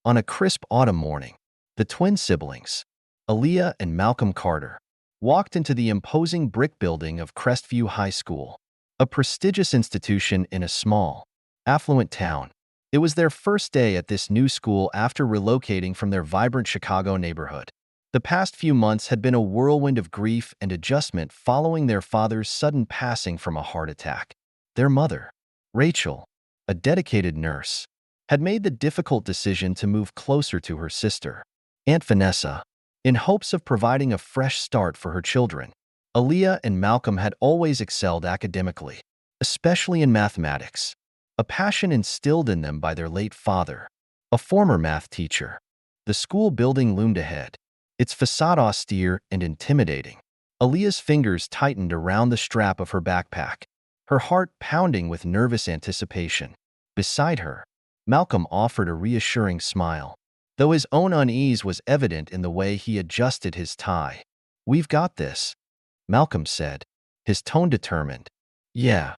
On a crisp autumn morning, the twin siblings, Aaliyah and Malcolm Carter, walked into the imposing brick building of Crestview High School, a prestigious institution in a small, affluent town. It was their first day at this new school after relocating from their vibrant Chicago neighborhood. The past few months had been a whirlwind of grief and adjustment following their father's sudden passing from a heart attack. Their mother, Rachel, a dedicated nurse, had made the difficult decision to move closer to her sister, Aunt Vanessa, in hopes of providing a fresh start for her children. Aaliyah and Malcolm had always excelled academically, especially in mathematics, a passion instilled in them by their late father, a former math teacher. The school building loomed ahead, its facade austere and intimidating. Aaliyah's fingers tightened around the strap of her backpack, her heart pounding with nervous anticipation. Beside her, Malcolm offered a reassuring smile, though his own unease was evident in the way he adjusted his tie. "We've got this," Malcolm said, his tone determined. "Yeah,"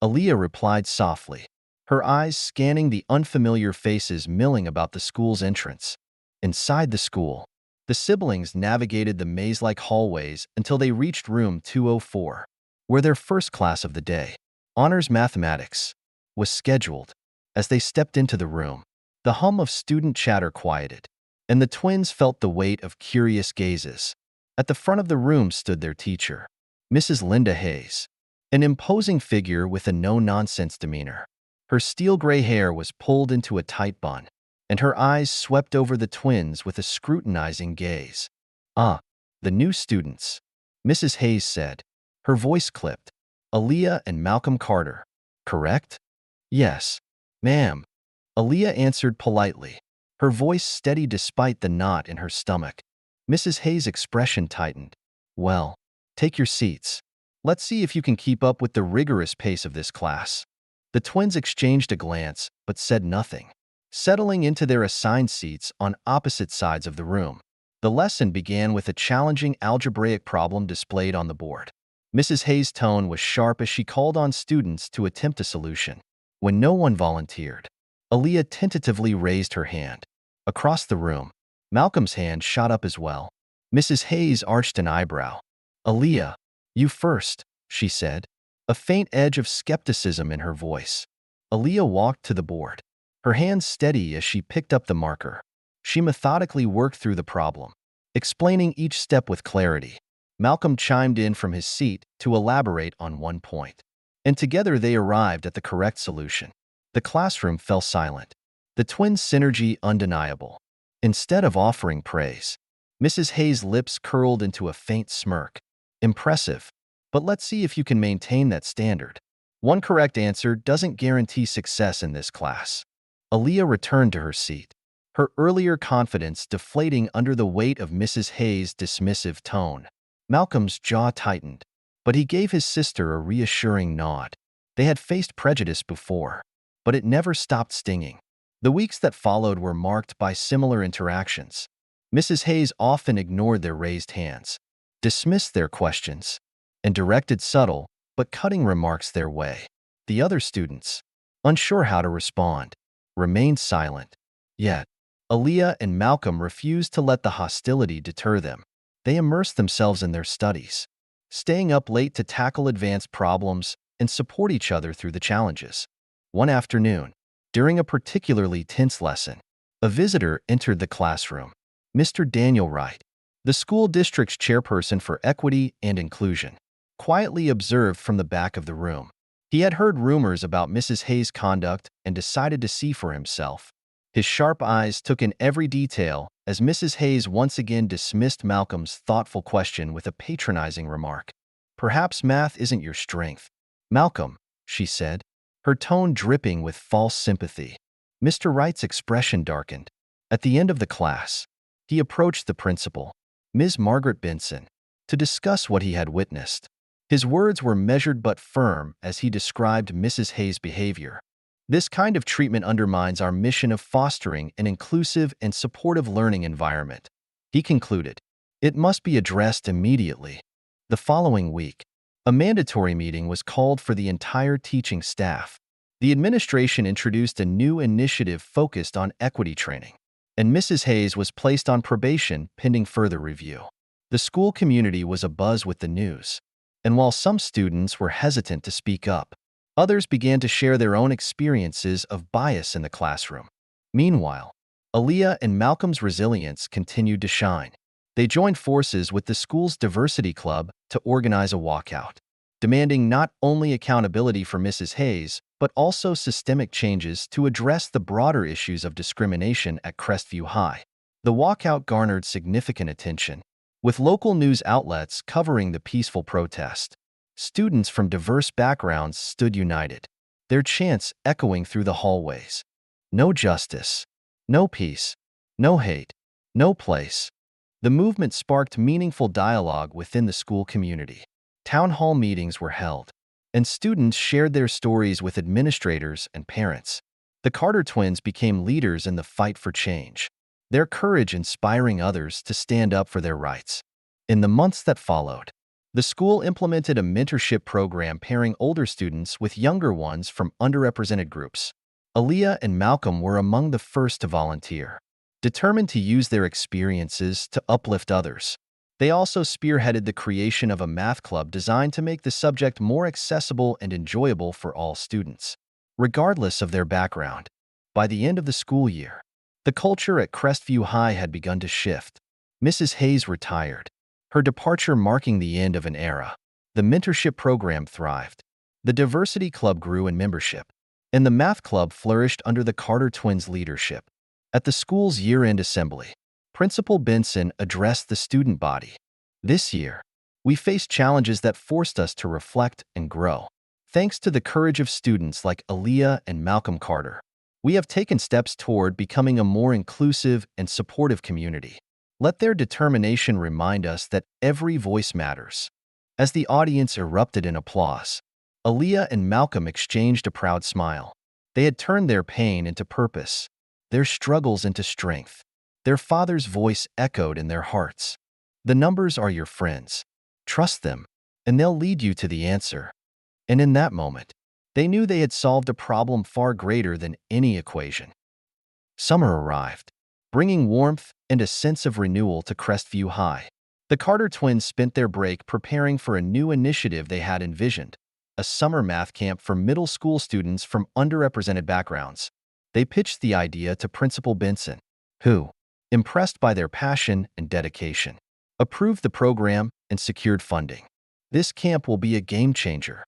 Aaliyah replied softly, her eyes scanning the unfamiliar faces milling about the school's entrance. Inside the school, the siblings navigated the maze-like hallways until they reached room 204, where their first class of the day, honors mathematics, was scheduled. As they stepped into the room, the hum of student chatter quieted, and the twins felt the weight of curious gazes. At the front of the room stood their teacher, Mrs. Linda Hayes, an imposing figure with a no-nonsense demeanor. Her steel-gray hair was pulled into a tight bun, and her eyes swept over the twins with a scrutinizing gaze. "Ah, the new students," Mrs. Hayes said, her voice clipped. "Aaliyah and Malcolm Carter, correct?" "Yes, ma'am," Aaliyah answered politely, her voice steady despite the knot in her stomach. Mrs. Hayes' expression tightened. "Well, take your seats. Let's see if you can keep up with the rigorous pace of this class." The twins exchanged a glance, but said nothing. Settling into their assigned seats on opposite sides of the room, the lesson began with a challenging algebraic problem displayed on the board. Mrs. Hayes' tone was sharp as she called on students to attempt a solution. When no one volunteered, Aaliyah tentatively raised her hand. Across the room, Malcolm's hand shot up as well. Mrs. Hayes arched an eyebrow. "Aaliyah, you first," she said, a faint edge of skepticism in her voice. Aaliyah walked to the board, her hands steady as she picked up the marker. She methodically worked through the problem, explaining each step with clarity. Malcolm chimed in from his seat to elaborate on one point, and together they arrived at the correct solution. The classroom fell silent, the twins' synergy undeniable. Instead of offering praise, Mrs. Hayes' lips curled into a faint smirk. "Impressive, but let's see if you can maintain that standard. One correct answer doesn't guarantee success in this class." Aaliyah returned to her seat, her earlier confidence deflating under the weight of Mrs. Hayes' dismissive tone. Malcolm's jaw tightened, but he gave his sister a reassuring nod. They had faced prejudice before, but it never stopped stinging. The weeks that followed were marked by similar interactions. Mrs. Hayes often ignored their raised hands, dismissed their questions, and directed subtle but cutting remarks their way. The other students, unsure how to respond, remained silent. Yet, Aaliyah and Malcolm refused to let the hostility deter them. They immersed themselves in their studies, staying up late to tackle advanced problems and support each other through the challenges. One afternoon, during a particularly tense lesson, a visitor entered the classroom. Mr. Daniel Wright, the school district's chairperson for equity and inclusion, quietly observed from the back of the room. He had heard rumors about Mrs. Hayes' conduct and decided to see for himself. His sharp eyes took in every detail as Mrs. Hayes once again dismissed Malcolm's thoughtful question with a patronizing remark. "Perhaps math isn't your strength, Malcolm," she said, her tone dripping with false sympathy. Mr. Wright's expression darkened. At the end of the class, he approached the principal, Ms. Margaret Benson, to discuss what he had witnessed. His words were measured but firm as he described Mrs. Hayes' behavior. "This kind of treatment undermines our mission of fostering an inclusive and supportive learning environment," he concluded. "It must be addressed immediately." The following week, a mandatory meeting was called for the entire teaching staff. The administration introduced a new initiative focused on equity training. and Mrs. Hayes was placed on probation pending further review. The school community was abuzz with the news, and while some students were hesitant to speak up, others began to share their own experiences of bias in the classroom. Meanwhile, Aaliyah and Malcolm's resilience continued to shine. They joined forces with the school's diversity club to organize a walkout, demanding not only accountability for Mrs. Hayes, but also systemic changes to address the broader issues of discrimination at Crestview High. The walkout garnered significant attention, with local news outlets covering the peaceful protest. Students from diverse backgrounds stood united, their chants echoing through the hallways. No justice, no peace, no hate, no place. The movement sparked meaningful dialogue within the school community. Town hall meetings were held, and students shared their stories with administrators and parents. The Carter twins became leaders in the fight for change, their courage inspiring others to stand up for their rights. In the months that followed, the school implemented a mentorship program pairing older students with younger ones from underrepresented groups. Aaliyah and Malcolm were among the first to volunteer, determined to use their experiences to uplift others. They also spearheaded the creation of a math club designed to make the subject more accessible and enjoyable for all students, regardless of their background. By the end of the school year, the culture at Crestview High had begun to shift. Mrs. Hayes retired, her departure marking the end of an era. The mentorship program thrived. The diversity club grew in membership, and the math club flourished under the Carter twins' leadership. At the school's year-end assembly, Principal Benson addressed the student body. This year, we faced challenges that forced us to reflect and grow. Thanks to the courage of students like Aaliyah and Malcolm Carter, we have taken steps toward becoming a more inclusive and supportive community. Let their determination remind us that every voice matters. As the audience erupted in applause, Aaliyah and Malcolm exchanged a proud smile. They had turned their pain into purpose, their struggles into strength. Their father's voice echoed in their hearts. The numbers are your friends. Trust them, and they'll lead you to the answer. And in that moment, they knew they had solved a problem far greater than any equation. Summer arrived, bringing warmth and a sense of renewal to Crestview High. The Carter twins spent their break preparing for a new initiative they had envisioned, a summer math camp for middle school students from underrepresented backgrounds. They pitched the idea to Principal Benson, who, impressed by their passion and dedication, approved the program and secured funding. "This camp will be a game changer,"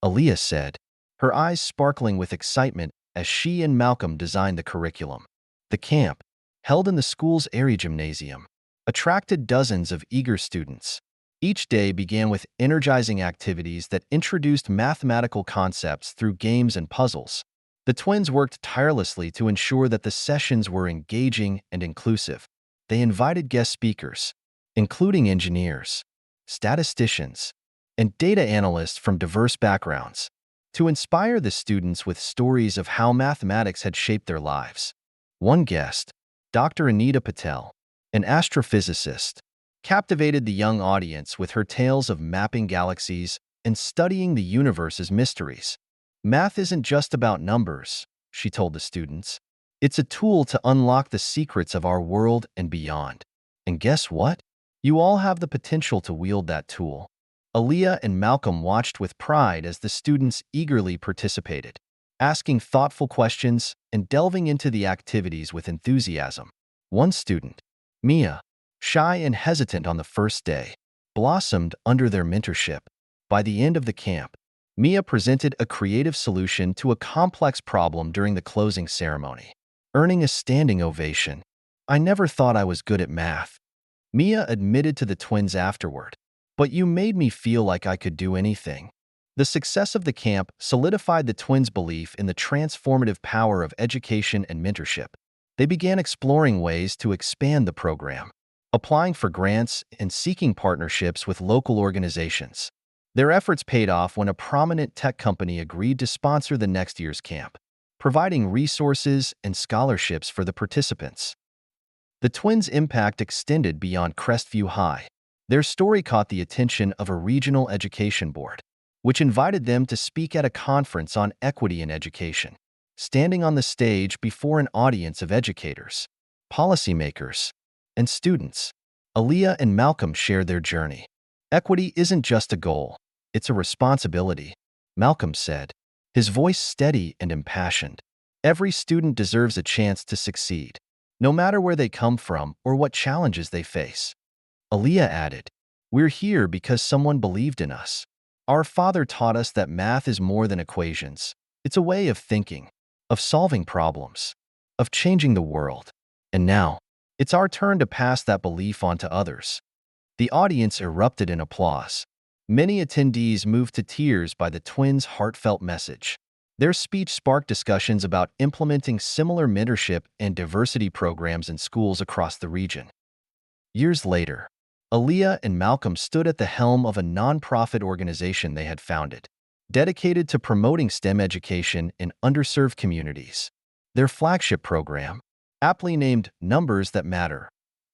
Aaliyah said, her eyes sparkling with excitement as she and Malcolm designed the curriculum. The camp, held in the school's area gymnasium, attracted dozens of eager students. Each day began with energizing activities that introduced mathematical concepts through games and puzzles. The twins worked tirelessly to ensure that the sessions were engaging and inclusive. They invited guest speakers, including engineers, statisticians, and data analysts from diverse backgrounds, to inspire the students with stories of how mathematics had shaped their lives. One guest, Dr. Anita Patel, an astrophysicist, captivated the young audience with her tales of mapping galaxies and studying the universe's mysteries. "Math isn't just about numbers," she told the students. "It's a tool to unlock the secrets of our world and beyond. And guess what? You all have the potential to wield that tool." Aaliyah and Malcolm watched with pride as the students eagerly participated, asking thoughtful questions and delving into the activities with enthusiasm. One student, Mia, shy and hesitant on the first day, blossomed under their mentorship. By the end of the camp, Mia presented a creative solution to a complex problem during the closing ceremony, earning a standing ovation. "I never thought I was good at math," Mia admitted to the twins afterward, "but you made me feel like I could do anything." The success of the camp solidified the twins' belief in the transformative power of education and mentorship. They began exploring ways to expand the program, applying for grants and seeking partnerships with local organizations. Their efforts paid off when a prominent tech company agreed to sponsor the next year's camp, providing resources and scholarships for the participants. The twins' impact extended beyond Crestview High. Their story caught the attention of a regional education board, which invited them to speak at a conference on equity in education. Standing on the stage before an audience of educators, policymakers, and students. Aaliyah and Malcolm shared their journey. Equity isn't just a goal, it's a responsibility, Malcolm said, his voice steady and impassioned. Every student deserves a chance to succeed, no matter where they come from or what challenges they face. Aaliyah added, "We're here because someone believed in us. Our father taught us that math is more than equations. It's a way of thinking, of solving problems, of changing the world. And now, it's our turn to pass that belief on to others." The audience erupted in applause. Many attendees moved to tears by the twins' heartfelt message. Their speech sparked discussions about implementing similar mentorship and diversity programs in schools across the region. Years later, Aaliyah and Malcolm stood at the helm of a nonprofit organization they had founded, dedicated to promoting STEM education in underserved communities. Their flagship program, aptly named Numbers That Matter,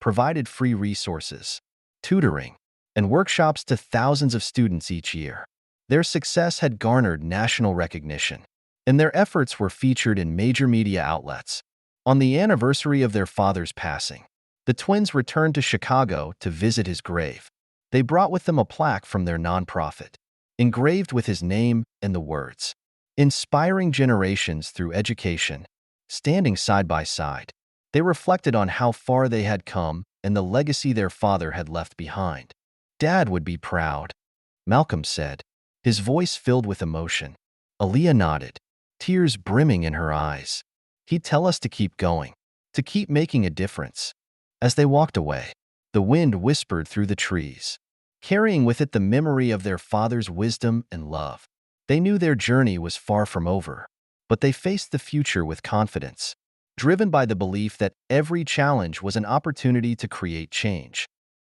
provided free resources, tutoring, and workshops to thousands of students each year. Their success had garnered national recognition, and their efforts were featured in major media outlets. On the anniversary of their father's passing, the twins returned to Chicago to visit his grave. They brought with them a plaque from their nonprofit, engraved with his name and the words, "Inspiring generations through education." Standing side by side, they reflected on how far they had come and the legacy their father had left behind. "Dad would be proud," Malcolm said, his voice filled with emotion. Aaliyah nodded, tears brimming in her eyes. "He'd tell us to keep going, to keep making a difference." As they walked away, the wind whispered through the trees, carrying with it the memory of their father's wisdom and love. They knew their journey was far from over, but they faced the future with confidence, driven by the belief that every challenge was an opportunity to create change.